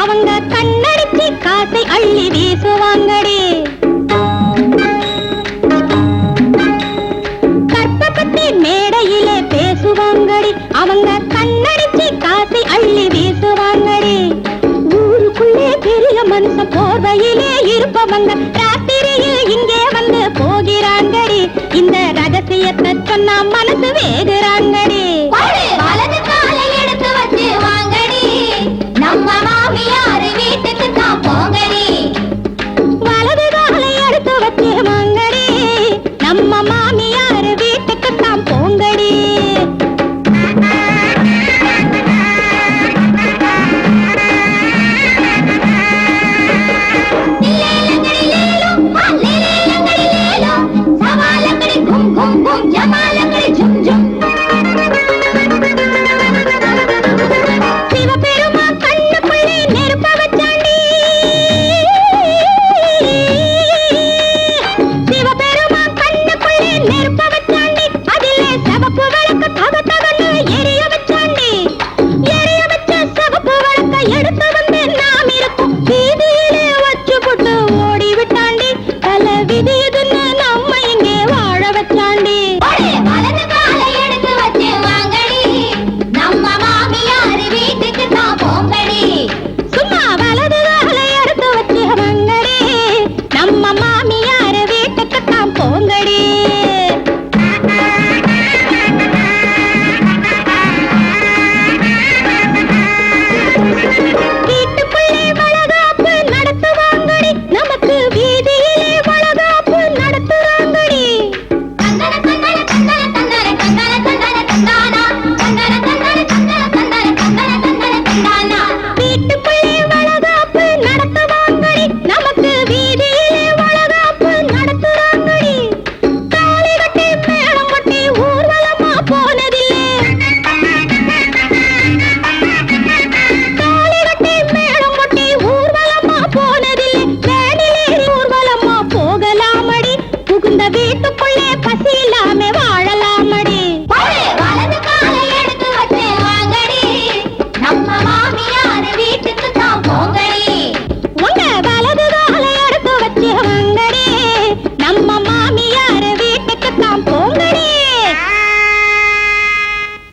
அவங்க கண்ணடிச்சு காசை அள்ளி வீசுவாங்கடி. கற்பபத்தி மேடையிலே பேசுவாங்கடி, அவங்க கண்ணடிச்சு காசை அள்ளி வீசுவாங்கடி. ஊருக்குள்ளே பெரிய மனுஷன் போர்வையிலே இருப்பவங்க ராத்திரியில் இங்கே வந்து போகிறாங்கடி. இந்த ரகசியத்தை சொன்னா மனசு வேகுறாங்கடி. வலது காலை எடுத்து வச்சு வாங்கடி, நம்ம மாமியார் வீட்டுக்கு தான் போங்கடி. வலது காலை எடுத்து வச்சு வாங்கடி, நம்ம மாமியார் வீட்டுக்கு தான் போங்கடி. ஜமாலங்கடி ஜும்